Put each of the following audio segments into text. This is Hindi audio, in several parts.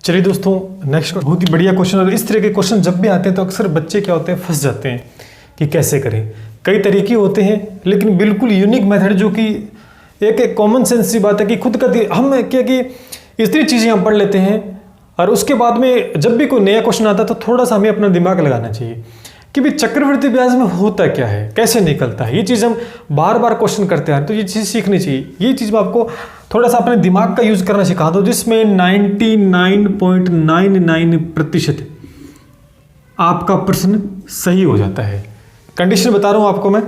चलिए दोस्तों, नेक्स्ट बहुत ही बढ़िया क्वेश्चन। और इस तरह के क्वेश्चन जब भी आते हैं तो अक्सर बच्चे क्या होते हैं, फंस जाते हैं कि कैसे करें। कई तरीके होते हैं लेकिन बिल्कुल यूनिक मेथड जो कि एक कॉमन सेंस सी बात है कि खुद का हम क्या कि इतनी चीज़ें हम पढ़ लेते हैं और उसके बाद में जब भी कोई नया क्वेश्चन आता है तो थोड़ा सा हमें अपना दिमाग लगाना चाहिए कि भाई चक्रवृद्धि ब्याज में होता क्या है, कैसे निकलता है। ये चीज़ हम बार बार क्वेश्चन करते हैं तो ये चीज़ सीखनी चाहिए। ये चीज़ मैं आपको थोड़ा सा अपने दिमाग का यूज करना सिखा दो, जिसमें 99.99% आपका प्रश्न सही हो जाता है। कंडीशन बता रहा हूं आपको मैं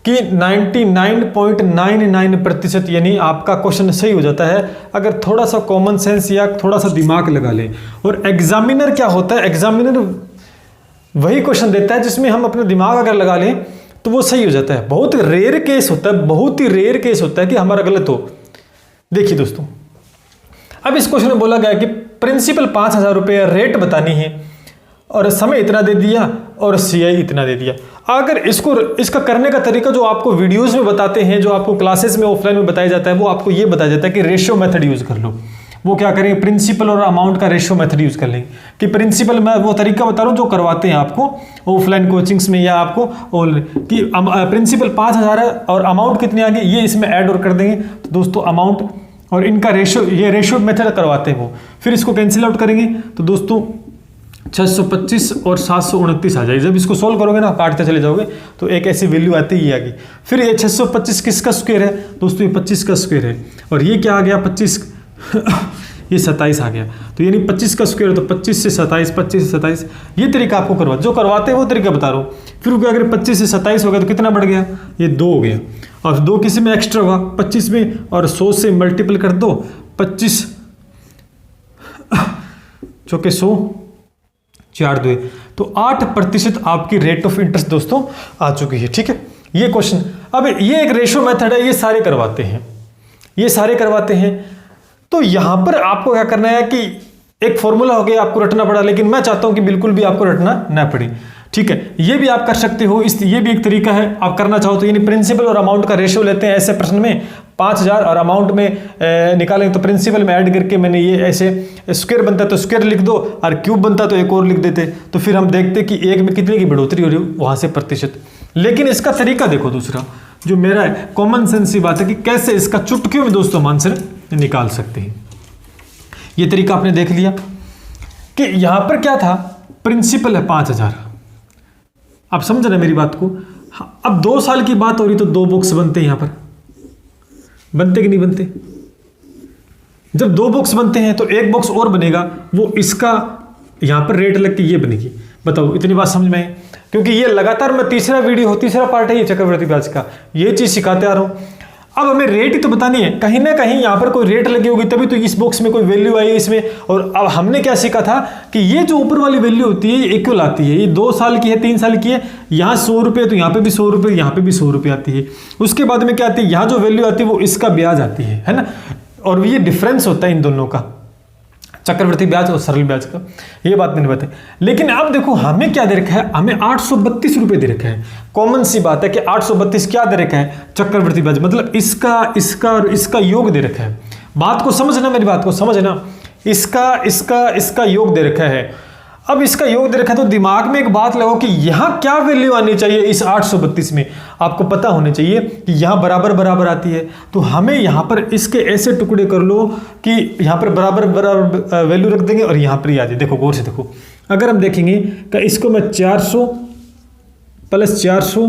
कि 99.99% यानी आपका क्वेश्चन सही हो जाता है अगर थोड़ा सा कॉमन सेंस या थोड़ा सा दिमाग लगा लें। और एग्जामिनर क्या होता है, एग्जामिनर वही क्वेश्चन देता है जिसमें हम अपना दिमाग अगर लगा लें तो वो सही हो जाता है। बहुत रेयर केस होता है, बहुत ही रेयर केस होता है कि हमारा गलत हो। देखिए दोस्तों, अब इस क्वेश्चन में बोला गया कि प्रिंसिपल 5,000 रुपये, रेट बतानी है और समय इतना दे दिया और सीआई इतना दे दिया। अगर इसका करने का तरीका जो आपको वीडियोस में बताते हैं, जो आपको क्लासेस में ऑफलाइन में बताया जाता है, वो आपको ये बताया जाता है कि रेशियो मेथड यूज कर लो। वो क्या करेंगे, प्रिंसिपल और अमाउंट का रेशियो मेथड यूज कर लेंगे। कि प्रिंसिपल मैं वो तरीका बता रहा हूँ जो करवाते हैं आपको ऑफलाइन कोचिंग्स में या आपको कि प्रिंसिपल 5,000 है और अमाउंट कितनी आ गई ये इसमें ऐड और कर देंगे। तो दोस्तों अमाउंट और इनका रेशियो, ये रेशियो मेथड करवाते हैं वो। फिर इसको कैंसिल आउट करेंगे तो दोस्तों 625 और 729 आ जाएगी। जब इसको सोल्व करोगे ना, काटते चले जाओगे तो एक ऐसी वैल्यू आती ही आएगी। फिर ये 625 किसका स्क्वायर है दोस्तों, ये 25 का स्क्वायर है। और ये क्या आ गया 25 ये 27 आ गया। तो यानी 25 का स्क्वायर तो 25 से 27, 25 से 27। ये तरीका आपको जो करवाते हैं वो तरीका बता रहा हूँ। फिर क्या अगर 25 से 27 हो गया तो कितना बढ़ गया, ये 2 हो गया। और 2 किसी में एक्स्ट्रा होगा 25 में, और 100 से मल्टीपल कर दो। 25 चौके 100 4 2, तो 8% आपकी रेट ऑफ इंटरेस्ट दोस्तों आ चुकी है। ठीक है, ये क्वेश्चन। अब ये एक रेशियो मेथड है, ये सारे करवाते हैं, ये सारे करवाते हैं। तो यहां पर आपको क्या करना है कि एक फॉर्मूला हो गया, आपको रटना पड़ा, लेकिन मैं चाहता हूं कि बिल्कुल भी आपको रटना ना पड़े। ठीक है, ये भी आप कर सकते हो, ये भी एक तरीका है आप करना चाहो तो। यानी प्रिंसिपल और अमाउंट का रेशियो लेते हैं ऐसे प्रश्न में 5,000 और अमाउंट में निकालेंगे तो प्रिंसिपल में ऐड करके मैंने ये ऐसे स्क्वायर बनता तो स्क्वायर लिख दो और क्यूब बनता तो एक और लिख देते। तो फिर हम देखते कि एक में कितने की बढ़ोतरी हो रही है वहां से प्रतिशत। लेकिन इसका तरीका देखो, दूसरा जो मेरा है कॉमन सेंस की बात है कि कैसे इसका चुटकियों में दोस्तों हम आंसर निकाल सकते हैं। ये तरीका आपने देख लिया कि यहां पर क्या था, प्रिंसिपल है 5,000। आप समझ रहे मेरी बात को। अब 2 साल की बात हो रही तो 2 बॉक्स बनते हैं, यहां पर बनते कि नहीं बनते। जब 2 बॉक्स बनते हैं तो एक बॉक्स और बनेगा, वो इसका यहां पर रेट लग के ये बनेगी। बताओ इतनी बात समझ में आई? क्योंकि ये लगातार मैं तीसरा पार्ट है ये चक्रवृद्धि ब्याज का, ये चीज सिखाते आ रहा हूं। अब हमें रेट ही तो बतानी है, कहीं ना कहीं यहां पर कोई रेट लगी होगी तभी तो इस बॉक्स में कोई वैल्यू आई है इसमें। और अब हमने क्या सीखा था कि ये जो ऊपर वाली वैल्यू होती है ये इक्वल आती है। ये 2 साल की है, 3 साल की है, यहाँ 100 रुपये तो यहाँ पे भी 100 रुपये, यहाँ पे भी 100 रुपये आती है। उसके बाद में क्या आती है, यहाँ जो वैल्यू आती है वो इसका ब्याज आती है ना। और ये डिफरेंस होता है इन दोनों का, चक्रवृद्धि ब्याज और सरल ब्याज का। ये बात मैंने बताई। लेकिन अब देखो हमें क्या दे रखा है, हमें 832 रुपये दे रखा है। कॉमन सी बात है कि 832 क्या दे रखा है, चक्रवृद्धि ब्याज, मतलब इसका योग दे रखा है। बात को समझना, मेरी बात को समझना। इसका योग दे रखा है। अब इसका योग दे रखा है तो दिमाग में एक बात लगाओ कि यहां क्या वैल्यू आनी चाहिए इस 832 में। आपको पता होने चाहिए कि यहां बराबर बराबर आती है। तो हमें यहां पर इसके ऐसे टुकड़े कर लो कि यहां पर बराबर बराबर वैल्यू रख देंगे और यहां पर ही आ जाए। देखो गौर से देखो, अगर हम देखेंगे कि इसको मैं 400 प्लस 400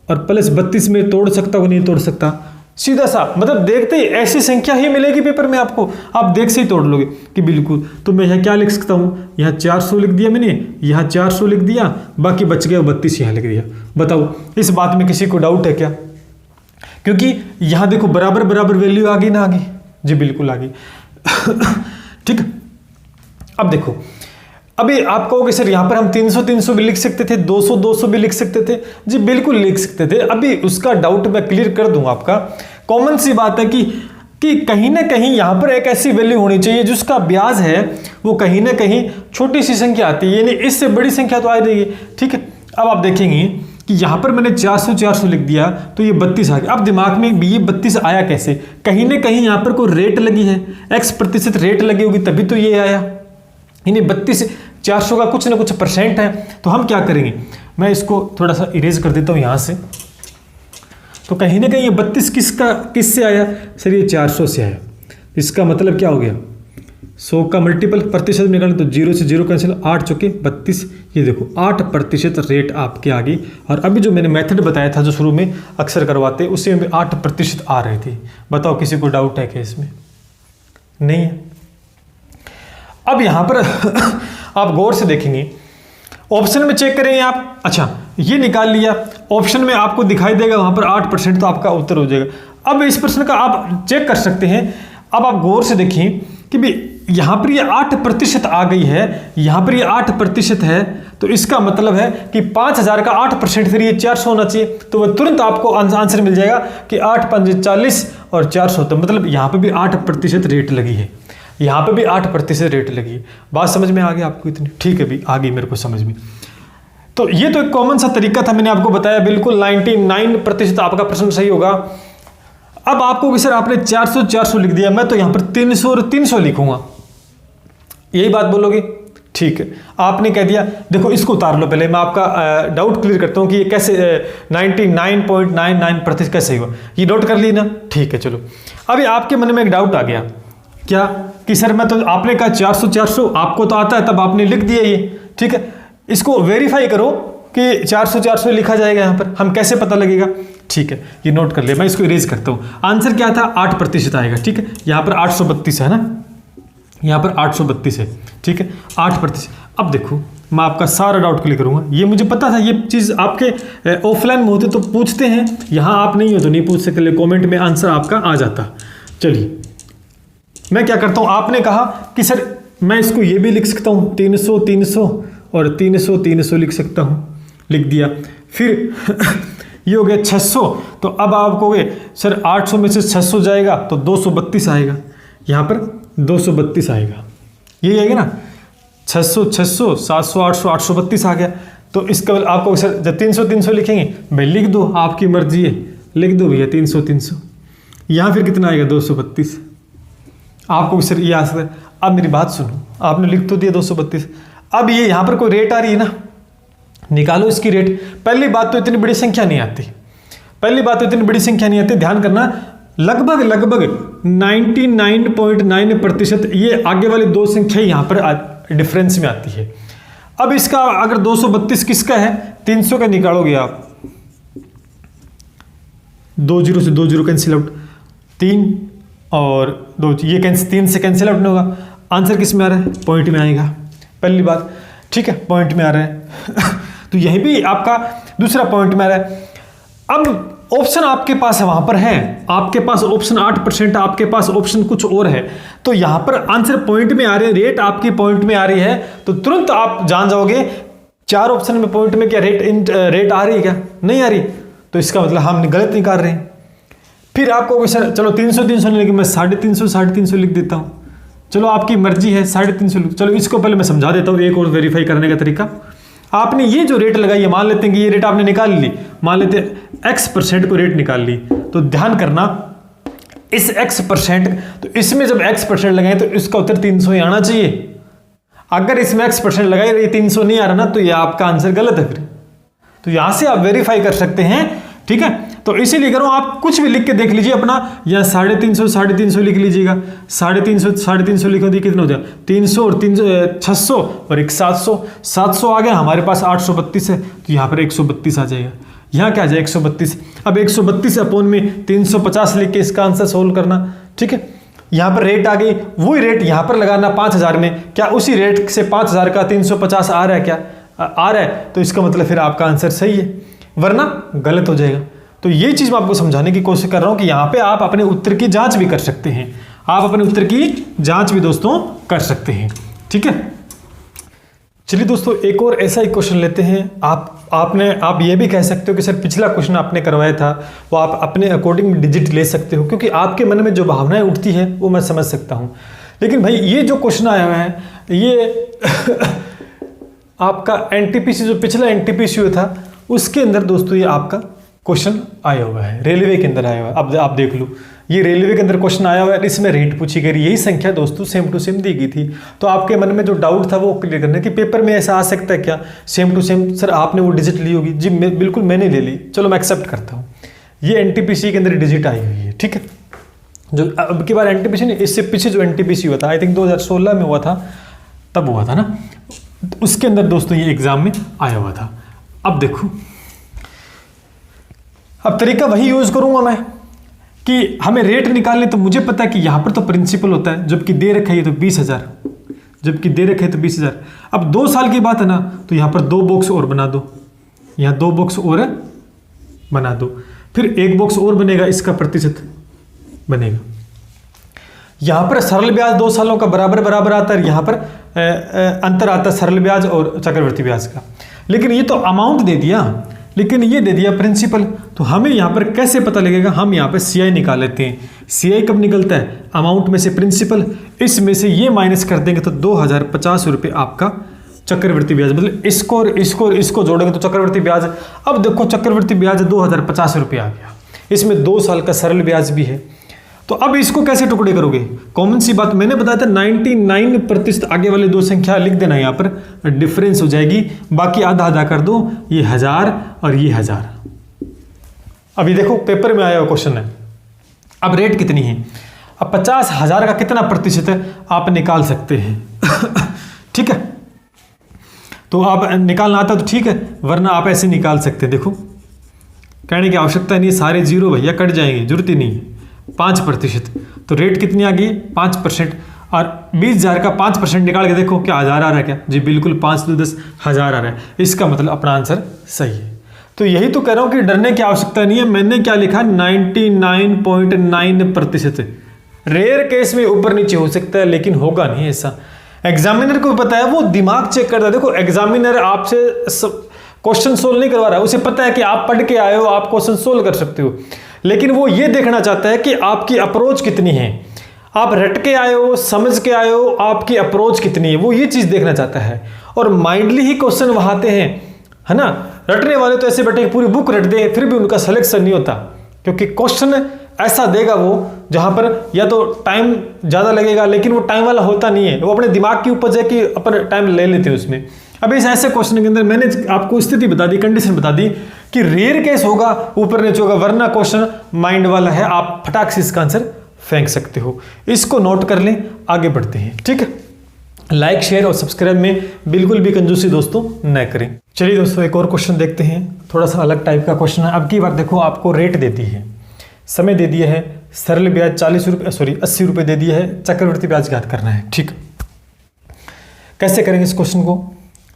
और प्लस 32 में तोड़ सकता हूं, नहीं तोड़ सकता। सीधा सा मतलब देखते ही ऐसी संख्या ही मिलेगी पेपर में आपको, आप देख से ही तोड़ लोगे कि बिल्कुल। तो मैं यहाँ क्या लिख सकता हूँ, यहाँ 400 लिख दिया मैंने, यहाँ 400 लिख दिया, बाकी बच गया 32 यहाँ लिख दिया। बताओ इस बात में किसी को डाउट है क्या? क्योंकि यहाँ देखो बराबर बराबर वैल्यू आ गई ना, आ गई जी, बिल्कुल आ गई। ठीक। अब देखो, अभी आप कहोगे सर यहाँ पर हम 300 भी लिख सकते थे, 200 भी लिख सकते थे। जी बिल्कुल लिख सकते थे। अभी उसका डाउट मैं क्लियर कर दूं आपका। कॉमन सी बात है कि कहीं ना कहीं यहाँ पर एक ऐसी वैल्यू होनी चाहिए जिसका ब्याज है वो कहीं ना कहीं छोटी सी संख्या आती है, यानी इससे बड़ी संख्या तो आ जाएगी। ठीक है, अब आप देखेंगे कि यहाँ पर मैंने 400 लिख दिया तो ये 32 आ गया। अब दिमाग में ये 32 आया कैसे? कहीं ना कहीं यहाँ पर कोई रेट लगी है, x% रेट लगी होगी तभी तो ये आया। यानी 32 400 का कुछ ना कुछ परसेंट है। तो हम क्या करेंगे, मैं इसको थोड़ा सा इरेज कर देता हूँ यहाँ से। तो कहीं ना कहीं ये 32 किससे आया सर? ये 400 से आया। इसका मतलब क्या हो गया, 100 का मल्टीपल प्रतिशत निकालें तो 0 से 0 कैंसिल, 8 चौके 32। ये देखो 8% रेट आपके आ गई। और अभी जो मैंने मेथड बताया था जो शुरू में अक्सर करवाते, उससे में 8% आ रहे थे। बताओ किसी को डाउट है क्या इसमें? नहीं है। अब यहाँ पर आप गौर से देखेंगे, ऑप्शन में चेक करेंगे आप। अच्छा ये निकाल लिया, ऑप्शन में आपको दिखाई देगा वहाँ पर 8%, तो आपका उत्तर हो जाएगा। अब इस प्रश्न का आप चेक कर सकते हैं। अब आप गौर से देखें कि भी यहाँ पर ये 8% आ गई है, यहाँ पर ये 8% है, तो इसका मतलब है कि 5000 का 8% फिर ये 400 होना चाहिए। तो वह तुरंत आपको आंसर मिल जाएगा कि 8 5 40 और 400। तो मतलब यहाँ पे भी 8% रेट लगी है, यहाँ पे भी 8% रेट लगी है। बात समझ में आ गई आपको इतनी? ठीक है भी, आ गई मेरे को समझ में। तो ये तो एक कॉमन सा तरीका था, मैंने आपको बताया। बिल्कुल 99% आपका प्रश्न सही होगा। अब आपको सर आपने 400 लिख दिया, मैं तो यहाँ पर 300 और 300 लिखूंगा, यही बात बोलोगे? ठीक है, आपने कह दिया। देखो इसको उतार लो पहले, मैं आपका डाउट क्लियर करता हूँ कि ये कैसे 99.99% कैसे हुआ। ये नोट कर ली ना? ठीक है चलो। अभी आपके मन में एक डाउट आ गया, क्या कि सर मैं तो, आपने कहा 400 आपको तो आता है, तब आपने लिख दिया ये। ठीक है, इसको वेरीफाई करो कि 400 लिखा जाएगा यहाँ पर, हम कैसे पता लगेगा? ठीक है, ये नोट कर लिया, मैं इसको इरेज करता हूँ। आंसर क्या था? 8% आएगा। ठीक है, यहाँ पर 832 है ना, यहाँ पर 832 है। ठीक है, 8%। अब देखो मैं आपका सारा डाउट क्लियर करूँगा। ये मुझे पता था, ये चीज़ आपके ऑफलाइन में होते तो पूछते हैं, यहाँ आप नहीं हो तो नहीं पूछ सकते, कमेंट में आंसर आपका आ जाता। चलिए मैं क्या करता हूँ, आपने कहा कि सर मैं इसको ये भी लिख सकता हूँ 300 और 300 लिख सकता हूँ, लिख दिया। फिर ये हो गया 600। तो अब आप कहोगे सर 800 में से 600 जाएगा तो 232 आएगा, यहाँ पर 232 आएगा, यही आएगा ना। 600 700 800 832 आ गया। तो इसका आपको सर जब 300 लिखेंगे, भाई लिख दो, आपकी मर्जी है, लिख दो भैया 300। यहाँ फिर कितना आएगा? 232। आपको सर ये आ सकता है। अब मेरी बात सुनो, आपने लिख तो दिया 232। अब ये यहाँ पर कोई रेट आ रही है ना, निकालो इसकी रेट। पहली बात तो इतनी बड़ी संख्या नहीं आती, ध्यान करना। लगभग 99.9% ये आगे वाली दो संख्या यहाँ पर डिफरेंस में आती है। अब इसका अगर 232 किसका है? 300 का निकालोगे आप, 2 0 से 2 0 कैंसिल आउट, 3 और 2, ये 3 से कैंसिल आउट नहीं होगा। आंसर किस में आ रहा है? पॉइंट में आएगा, पहली बात। ठीक है, पॉइंट में आ रहा है। तो यही भी आपका दूसरा पॉइंट में आ रहा है। अब ऑप्शन आपके पास है, वहां पर है आपके पास ऑप्शन 8%, आपके पास ऑप्शन कुछ और है। तो यहां पर आंसर पॉइंट में आ रहे हैं, रेट आपकी पॉइंट में आ रही है, तो तुरंत आप जान जाओगे 4 ऑप्शन में पॉइंट में क्या रेट आ रही है, क्या नहीं आ रही। तो इसका मतलब हम गलत निकाल रहे हैं। फिर आपको सर चलो 300 नहीं लिखे, मैं 350 लिख देता हूं। चलो आपकी मर्जी है, 350। चलो इसको पहले मैं समझा देता हूँ एक और वेरीफाई करने का तरीका। आपने ये जो रेट लगाई है, मान लेते हैं कि ये रेट आपने निकाल ली, मान लेते हैं x% को रेट निकाल ली। तो ध्यान करना, इस x%, तो इसमें जब x% लगाए तो इसका उत्तर 300 ही आना चाहिए। अगर इसमें x% लगाए ये 300 नहीं आ रहा ना, तो ये आपका आंसर गलत है फिर। तो यहां से आप वेरीफाई कर सकते हैं। ठीक है, तो इसीलिए करो, आप कुछ भी लिख के देख लीजिए अपना, या 350 लिख लीजिएगा। 350 लिखो तो कितना हो जाएगा? 300 और 600 और एक 700 आ गया। हमारे पास 832 है, तो यहाँ पर 132 आ जाएगा। यहाँ क्या आ जाएगा? 132। अब 132 अपॉन में 350 लिख के इसका आंसर सोल्व करना। ठीक है, यहाँ पर रेट आ गई, वही रेट यहाँ पर लगाना 5000 में। क्या उसी रेट से 5000 का 350 आ रहा है? क्या आ रहा है? तो इसका मतलब फिर आपका आंसर सही है, वरना गलत हो जाएगा। तो ये चीज मैं आपको समझाने की कोशिश कर रहा हूं कि यहां पे आप अपने उत्तर की जांच भी कर सकते हैं, आप अपने उत्तर की जांच भी दोस्तों कर सकते हैं। ठीक है, चलिए दोस्तों एक और ऐसा ही क्वेश्चन लेते हैं। आप ये भी कह सकते हो कि सर पिछला क्वेश्चन आपने करवाया था वो आप अपने अकॉर्डिंग डिजिट ले सकते हो, क्योंकि आपके मन में जो भावनाएं उठती है वो मैं समझ सकता हूं। लेकिन भाई ये जो क्वेश्चन आया हुआ है ये आपका एनटीपीसी, जो पिछला एनटीपीसी हुआ था उसके अंदर दोस्तों ये आपका क्वेश्चन आया हुआ है, रेलवे के अंदर आया हुआ है। अब आप देख लो, ये रेलवे के अंदर क्वेश्चन आया हुआ है, इसमें रेट पूछी गई, यही संख्या दोस्तों सेम टू सेम दी गई थी। तो आपके मन में जो डाउट था वो क्लियर करना कि पेपर में ऐसा आ सकता है क्या सेम टू सेम। सर आपने वो डिजिट ली होगी जी, बिल्कुल मैंने ले ली, चलो मैं एक्सेप्ट करता हूँ, ये एनटीपीसी के अंदर डिजिट आई हुई है, ठीक है। जो अब की बार एनटीपीसी नहीं, इससे पीछे जो एनटीपीसी हुआ था आई थिंक 2016 में हुआ था, तब हुआ था ना, उसके अंदर दोस्तों ये एग्जाम में आया हुआ था। अब देखो, अब तरीका वही यूज करूंगा मैं कि हमें रेट निकालने, तो मुझे पता है कि यहां पर तो प्रिंसिपल होता है, जबकि दे रखा है तो 20,000, जबकि दे रखे है तो 20,000। अब 2 साल की बात है ना, तो यहां पर 2 बॉक्स और बना दो, यहां 2 बॉक्स और बना दो, फिर 1 बॉक्स और बनेगा, इसका प्रतिशत बनेगा। यहां पर सरल ब्याज 2 सालों का बराबर बराबर आता है, यहां पर अंतर आता है सरल ब्याज और चक्रवृद्धि ब्याज का। लेकिन ये तो अमाउंट दे दिया, लेकिन ये दे दिया प्रिंसिपल, तो हमें यहाँ पर कैसे पता लगेगा? हम यहाँ पर सीआई निकाल लेते हैं। सीआई कब निकलता है? अमाउंट में से प्रिंसिपल, इसमें से ये माइनस कर देंगे तो 2050 रुपये आपका चक्रवृद्धि ब्याज, मतलब इसको और इसको और इसको जोड़ेंगे तो चक्रवृद्धि ब्याज। अब देखो चक्रवृद्धि ब्याज 2050 रुपये आ गया, इसमें 2 साल का सरल ब्याज भी है। तो अब इसको कैसे टुकड़े करोगे? कॉमन सी बात मैंने बताया था, 99% आगे वाले 2 संख्या लिख देना, यहाँ पर डिफरेंस हो जाएगी, बाकी आधा आधा कर दो, ये 1000 और ये 1000। अभी देखो पेपर में आया हुआ क्वेश्चन है, अब रेट कितनी है, अब 50,000 का कितना प्रतिशत है आप निकाल सकते हैं ठीक है, तो आप निकालना आता तो ठीक है, वरना आप ऐसे निकाल सकते हैं। देखो कहने की आवश्यकता नहीं है, सारे जीरो भैया कट जाएंगे, जरूरत ही नहीं है। 5%, तो रेट कितनी आ गई? 5%, और 20,000 का 5% निकाल के देखो क्या 1000 आ रहा है क्या? जी बिल्कुल, 5 तो 10 1000 आ रहा है, इसका मतलब अपना आंसर सही है। तो यही तो कह रहा हूं कि डरने की आवश्यकता नहीं है। मैंने क्या लिखा? 99.9%। रेयर केस में ऊपर नीचे हो सकता है, लेकिन होगा नहीं ऐसा। एग्जामिनर को पता है, वो दिमाग चेक करता है। देखो एग्जामिनर आपसे क्वेश्चन सोल्व नहीं करवा रहा है, उसे पता है कि आप पढ़ के आए हो, आप क्वेश्चन सोल्व कर सकते हो, लेकिन वो ये देखना चाहता है कि आपकी अप्रोच कितनी है, आप रट के आए हो, समझ के आए हो, आपकी अप्रोच कितनी है, वो ये चीज देखना चाहता है। और माइंडली ही क्वेश्चन वहाते हैं, है ना। रटने वाले तो ऐसे बैठे पूरी बुक रट दे, फिर भी उनका सिलेक्शन नहीं होता, क्योंकि क्वेश्चन ऐसा देगा वो जहां पर या तो टाइम ज्यादा लगेगा, लेकिन वो टाइम वाला होता नहीं है, वो अपने दिमाग की उपज है कि अपन टाइम ले लेते हैं उसमें। अब इस ऐसे क्वेश्चन के अंदर मैंने आपको स्थिति बता दी, कंडीशन बता दी कि रेयर केस होगा, ऊपर नीचे होगा, वरना क्वेश्चन माइंड वाला है, आप फटाक से इसका आंसर फेंक सकते हो। इसको नोट कर लें, आगे बढ़ते हैं, ठीक है। लाइक शेयर और सब्सक्राइब में बिल्कुल भी कंजूसी दोस्तों न करें। चलिए दोस्तों एक और क्वेश्चन देखते हैं, थोड़ा सा अलग टाइप का क्वेश्चन है। अब की बार देखो आपको रेट दे दी है, समय दे दिया है, सरल ब्याज 80 रुपये दे दिया है, चक्रवृद्धि ब्याज ज्ञात करना है, ठीक। कैसे करेंगे इस क्वेश्चन को?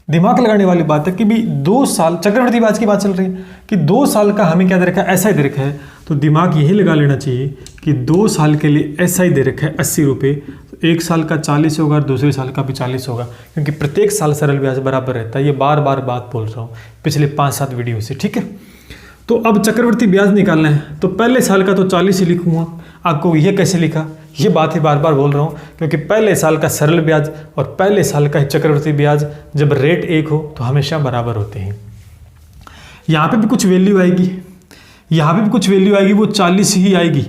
दिमाग लगाने वाली बात है कि भी 2 साल, चक्रवृद्धि ब्याज की बात चल रही है कि 2 साल का हमें क्या दे रखा है? ऐसा ही दे रखा है, तो दिमाग यही लगा लेना चाहिए कि 2 साल के लिए ऐसा ही दे रखा है 80 रुपये, तो 1 साल का 40 होगा और दूसरे साल का भी 40 होगा, क्योंकि प्रत्येक साल सरल ब्याज बराबर रहता है। ये बार बार बात बोल रहा हूँ पिछले 5-7 वीडियो से, ठीक है। तो अब चक्रवृद्धि ब्याज निकालना है, तो पहले साल का तो 40 ही लिखूंगा। आपको ये कैसे लिखा, ये बात ही बार बार बोल रहा हूँ, क्योंकि पहले साल का सरल ब्याज और पहले साल का चक्रवृद्धि ब्याज जब रेट एक हो तो हमेशा बराबर होते हैं। यहाँ पे भी कुछ वैल्यू आएगी, यहाँ पे भी कुछ वैल्यू आएगी, वो 40 ही आएगी,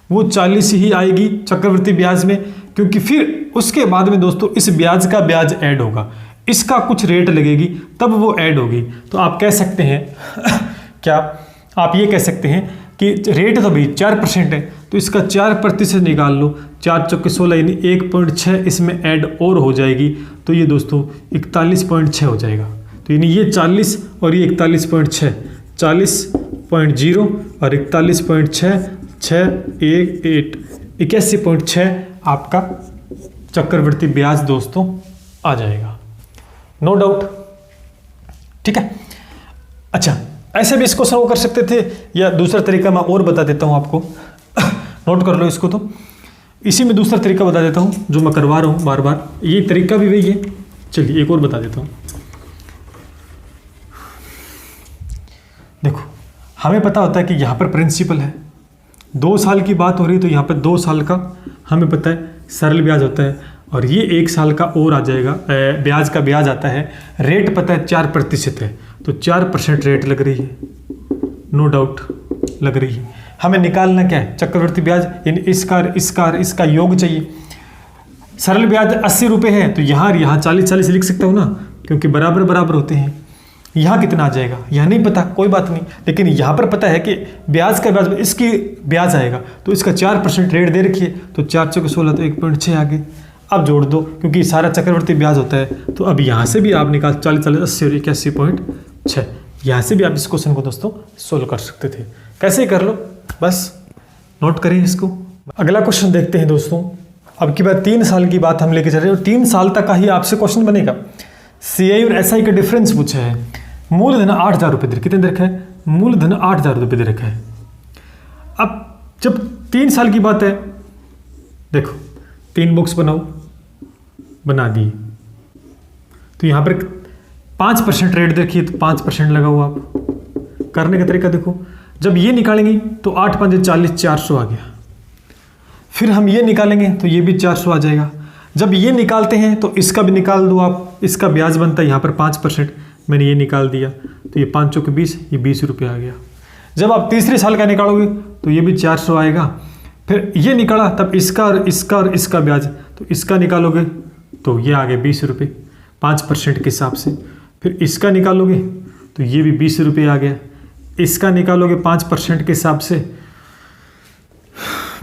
वो 40 ही आएगी चक्रवृद्धि ब्याज में, क्योंकि फिर उसके बाद में दोस्तों इस ब्याज का ब्याज ऐड होगा, इसका कुछ रेट लगेगी तब वो ऐड होगी। तो आप कह सकते हैं क्या आप ये कह सकते हैं कि रेट तो भाई 4% है, तो इसका 4% निकाल लो, 4 चौके 16 यानी 1.6 इसमें ऐड और हो जाएगी, तो ये दोस्तों 41.6 हो जाएगा। तो यानी ये 40 और ये 41.6, 40.0 और 41.6, 81.6 आपका चक्रवृद्धि ब्याज दोस्तों आ जाएगा, नो डाउट, ठीक है। अच्छा, ऐसे भी इसको सॉल्व कर सकते थे, या दूसरा तरीका मैं और बता देता हूं आपको नोट कर लो इसको। तो इसी में दूसरा तरीका बता देता हूं जो मैं करवा रहा हूं बार बार, ये तरीका भी वही है। चलिए एक और बता देता हूं। देखो हमें पता होता है कि यहां पर प्रिंसिपल है, 2 साल की बात हो रही है, तो यहां पर 2 साल का हमें पता है सरल ब्याज होता है, और ये 1 साल का और आ जाएगा, ब्याज का ब्याज आता है। रेट पता है 4% है, तो 4% रेट लग रही है, नो डाउट लग रही है। हमें निकालना क्या है, चक्रवृद्धि ब्याज इन इसका योग चाहिए। सरल ब्याज 80 रुपये है तो यहाँ 40 लिख सकता हूँ ना, क्योंकि बराबर बराबर होते हैं। यहाँ कितना आ जाएगा यह नहीं पता, कोई बात नहीं, लेकिन यहाँ पर पता है कि ब्याज का ब्याज इसकी ब्याज आएगा, तो इसका 4% रेट दे रखिए, तो 4 × 16 तो 1.6 आ गए। अब जोड़ दो, क्योंकि सारा चक्रवृद्धि ब्याज होता है, तो अब यहाँ से भी आप निकाल 40 80 और 81.6, यहाँ से भी आप इस क्वेश्चन को दोस्तों सोल्व कर सकते थे। कैसे कर लो, बस नोट करें इसको। अगला क्वेश्चन देखते हैं दोस्तों। अब की बात 3 साल की बात हम लेके चल रहे हैं, और 3 साल तक का ही आपसे क्वेश्चन बनेगा। CI और SI का डिफरेंस पूछा है। मूलधन 8,000 रुपये दे, कितने दे रखा है, मूलधन 8,000 रुपये दे रखा है। अब जब 3 साल की बात है, देखो 3 बॉक्स बनाओ, बना दिए, तो यहाँ पर 5% रेट देखिए, तो 5% लगाओ। आप करने का तरीका देखो, जब ये निकालेंगे तो 8 × 5 = 40, 400 आ गया। फिर हम ये निकालेंगे तो ये भी 400 आ जाएगा। जब ये निकालते हैं तो इसका भी निकाल दो आप, इसका ब्याज बनता है यहाँ पर 5%, मैंने ये निकाल दिया, तो ये 5 × 20, ये 20 रुपये आ गया। जब आप तीसरे साल का निकालोगे तो ये भी 400 आएगा। फिर ये निकाला, तब इसका और इसका ब्याज, तो इसका निकालोगे तो ये आ गए 20 रुपये 5% के हिसाब से। फिर इसका निकालोगे तो ये भी 20 रुपये आ गया। इसका निकालोगे 5% के हिसाब से,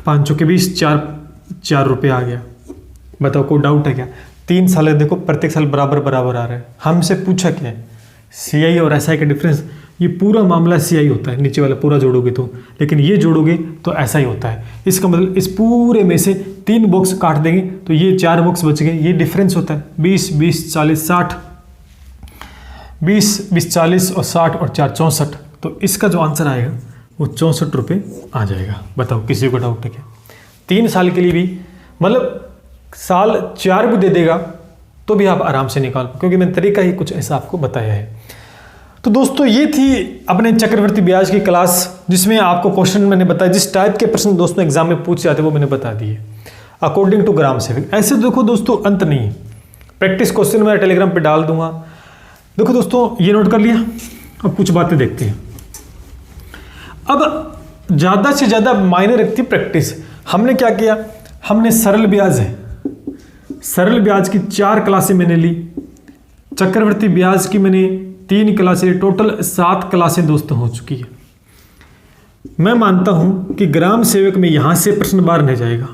5 × 20, 4 रुपये आ गया। बताओ कोई डाउट है क्या? 3 साल है, देखो प्रत्येक साल बराबर बराबर आ रहा है। हमसे पूछा क्या है, CI और SI का डिफरेंस। ये पूरा मामला CI होता है, नीचे वाला पूरा जोड़ोगे तो, लेकिन ये जोड़ोगे तो SI होता है। इसका मतलब इस पूरे में से 3 बॉक्स काट देंगे तो ये 4 बॉक्स बच गए, ये डिफरेंस होता है। 20, 20, 40, 60, 20, 20, 40 और 60 और 4, 64। तो इसका जो आंसर आएगा वो 64 रुपये आ जाएगा। बताओ किसी को डाउट है क्या? 3 साल के लिए भी, मतलब साल 4 भी दे देगा तो भी आप आराम से निकाल, क्योंकि मैंने तरीका ही कुछ ऐसा आपको बताया है। तो दोस्तों ये थी अपने चक्रवृद्धि ब्याज की क्लास, जिसमें आपको क्वेश्चन मैंने बताया, जिस टाइप के प्रश्न दोस्तों एग्जाम में पूछे जाते वो मैंने बता दिए अकॉर्डिंग टू ग्राम सेवक। ऐसे देखो दोस्तों अंत नहीं है, प्रैक्टिस क्वेश्चन मैं टेलीग्राम पे डाल दूंगा। देखो दोस्तों ये नोट कर लिया। अब कुछ बातें देखते हैं। अब ज़्यादा से ज़्यादा मायने रखती प्रैक्टिस। हमने क्या किया, हमने सरल ब्याज है, सरल ब्याज की 4 क्लासें मैंने ली, चक्रवृद्धि ब्याज की मैंने 3 क्लासें, टोटल 7 क्लासें दोस्तों हो चुकी है। मैं मानता हूं कि ग्राम सेवक में यहां से प्रश्न बाहर नहीं जाएगा,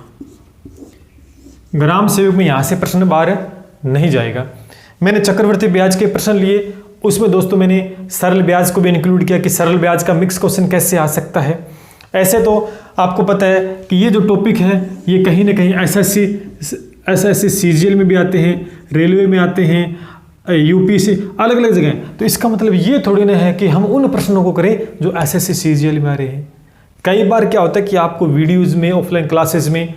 ग्राम सेवक में यहां से प्रश्न बाहर नहीं जाएगा। मैंने चक्रवृद्धि ब्याज के प्रश्न लिए, उसमें दोस्तों मैंने सरल ब्याज को भी इंक्लूड किया कि सरल ब्याज का मिक्स क्वेश्चन कैसे आ सकता है। ऐसे तो आपको पता है कि ये जो टॉपिक है ये कहीं ना कहीं SSC CGL में भी आते हैं, रेलवे में आते हैं, UPSC अलग अलग जगह। तो इसका मतलब ये थोड़ी ना है कि हम उन प्रश्नों को करें जो SSC CGL में आ रहे हैं। कई बार क्या होता है कि आपको वीडियोज़ में, ऑफलाइन क्लासेस में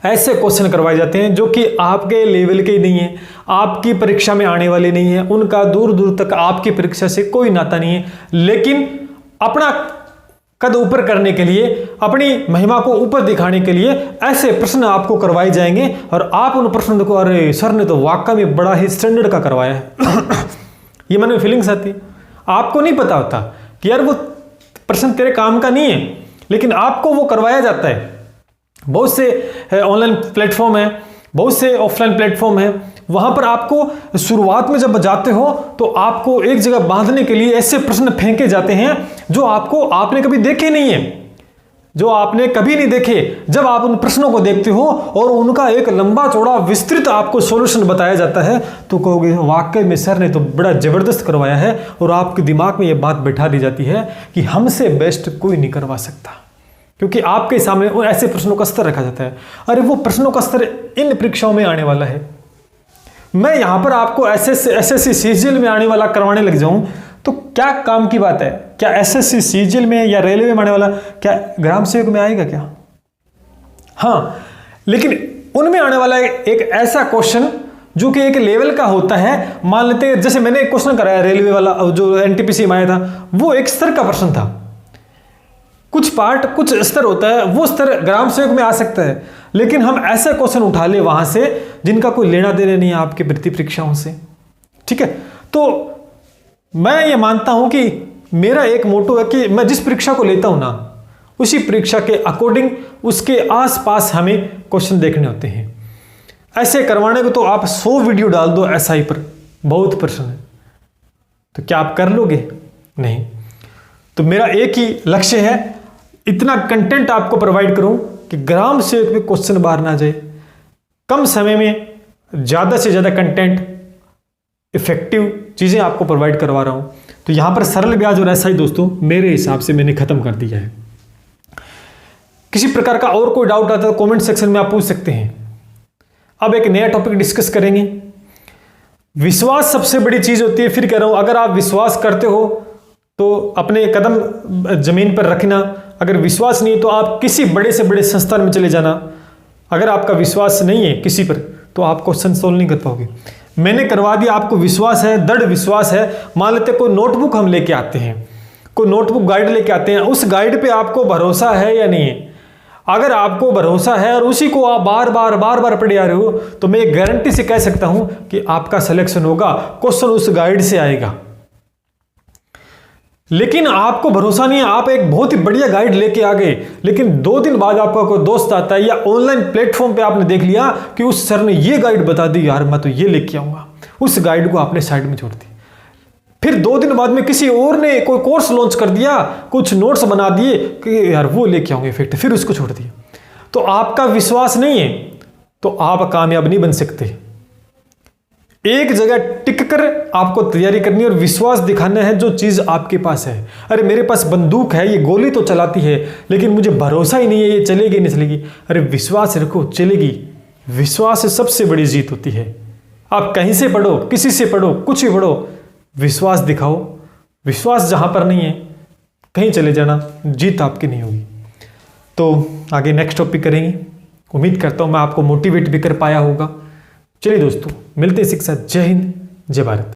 ऐसे क्वेश्चन करवाए जाते हैं जो कि आपके लेवल के नहीं है, आपकी परीक्षा में आने वाले नहीं है, उनका दूर दूर तक आपकी परीक्षा से कोई नाता नहीं है, लेकिन अपना कद ऊपर करने के लिए, अपनी महिमा को ऊपर दिखाने के लिए ऐसे प्रश्न आपको करवाए जाएंगे। और आप उन प्रश्नों देखो, अरे सर ने तो वाकई में बड़ा ही स्टैंडर्ड का करवाया है ये मन में फीलिंग्स आती है। आपको नहीं पता होता कि यार वो प्रश्न तेरे काम का नहीं है, लेकिन आपको वो करवाया जाता है। बहुत से ऑनलाइन प्लेटफॉर्म है, बहुत से ऑफलाइन प्लेटफॉर्म है, वहां पर आपको शुरुआत में जब जाते हो तो आपको एक जगह बांधने के लिए ऐसे प्रश्न फेंके जाते हैं जो आपने कभी देखे नहीं है, जो आपने कभी नहीं देखे। जब आप उन प्रश्नों को देखते हो और उनका एक लंबा चौड़ा विस्तृत आपको सॉल्यूशन बताया जाता है तो कहोगे वाकई में सर ने तो बड़ा जबरदस्त करवाया है, और आपके दिमाग में यह बात बैठा दी जाती है कि हमसे बेस्ट कोई नहीं करवा सकता, क्योंकि आपके सामने ऐसे प्रश्नों का स्तर रखा जाता है। अरे वो प्रश्नों का स्तर इन परीक्षाओं में आने वाला है। मैं यहां पर आपको SSC CGL में आने वाला करवाने लग जाऊं तो क्या काम की बात है? क्या SSC CGL में या रेलवे में आने वाला क्या ग्राम सेवक में आएगा क्या? हाँ, लेकिन उनमें आने वाला एक ऐसा क्वेश्चन जो कि एक लेवल का होता है। मान लेते हैं जैसे मैंने क्वेश्चन कराया रेलवे वाला जो NTPC में आया था, वो एक स्तर का प्रश्न था। कुछ पार्ट, कुछ स्तर होता है, वो स्तर ग्राम सेवक में आ सकता है, लेकिन हम ऐसे क्वेश्चन उठा ले वहां से जिनका कोई लेना देना नहीं है आपके वृत्ति परीक्षाओं से। ठीक है, तो मैं ये मानता हूं कि मेरा एक मोटो है कि मैं जिस परीक्षा को लेता हूं ना, उसी परीक्षा के अकॉर्डिंग उसके आसपास हमें क्वेश्चन देखने होते हैं। ऐसे करवाने को तो आप 100 वीडियो डाल दो एसआई पर, बहुत प्रश्न है, तो क्या आप कर लोगे? नहीं। तो मेरा एक ही लक्ष्य है, इतना कंटेंट आपको प्रोवाइड करूं कि ग्राम सेवक में क्वेश्चन बाहर ना जाए, कम समय में ज़्यादा से ज़्यादा कंटेंट, इफेक्टिव चीज़ें आपको प्रोवाइड करवा रहा हूं। तो यहां पर सरल ब्याज और एसआई दोस्तों मेरे हिसाब से मैंने खत्म कर दिया है। किसी प्रकार का और कोई डाउट आता है तो कमेंट सेक्शन में आप पूछ सकते हैं। अब एक नया टॉपिक डिस्कस करेंगे। विश्वास सबसे बड़ी चीज होती है। फिर कह रहा हूं, अगर आप विश्वास करते हो तो अपने कदम जमीन पर रखना, अगर विश्वास नहीं है तो आप किसी बड़े से बड़े संस्थान में चले जाना। अगर आपका विश्वास नहीं है किसी पर तो आप क्वेश्चन सोल्व नहीं कर पाओगे। मैंने करवा दिया, आपको विश्वास है, दृढ़ विश्वास है। मान लेते कोई नोटबुक हम लेके आते हैं, कोई नोटबुक गाइड लेके आते हैं, उस गाइड पे आपको भरोसा है या नहीं है? अगर आपको भरोसा है और उसी को आप बार बार पढ़े आ रहे हो तो मैं गारंटी से कह सकता हूं कि आपका सिलेक्शन होगा, क्वेश्चन उस गाइड से आएगा। लेकिन आपको भरोसा नहीं है, आप एक बहुत ही बढ़िया गाइड लेके आ गए, लेकिन 2 दिन बाद आपका कोई दोस्त आता है या ऑनलाइन प्लेटफॉर्म पे आपने देख लिया कि उस सर ने ये गाइड बता दी, यार मैं तो ये लेके आऊंगा, उस गाइड को आपने साइड में छोड़ दी। फिर 2 दिन बाद में किसी और ने कोई कोर्स लॉन्च कर दिया, कुछ नोट्स बना दिए कि यार वो लेके आऊंगे इफेक्ट, फिर उसको छोड़ दिया। तो आपका विश्वास नहीं है तो आप कामयाब नहीं बन सकते। एक जगह टिक कर आपको तैयारी करनी है और विश्वास दिखाना है जो चीज आपके पास है। अरे मेरे पास बंदूक है, ये गोली तो चलाती है, लेकिन मुझे भरोसा ही नहीं है ये चलेगी नहीं चलेगी। अरे विश्वास रखो, चलेगी। विश्वास से सबसे बड़ी जीत होती है। आप कहीं से पढ़ो, किसी से पढ़ो, कुछ भी पढ़ो, विश्वास दिखाओ। विश्वास जहां पर नहीं है कहीं चले जाना, जीत आपकी नहीं होगी। तो आगे नेक्स्ट टॉपिक करेंगे। उम्मीद करता हूं मैं आपको मोटिवेट भी कर पाया होगा। चलिए दोस्तों, मिलते हैं इसी के साथ। जय हिंद, जय भारत।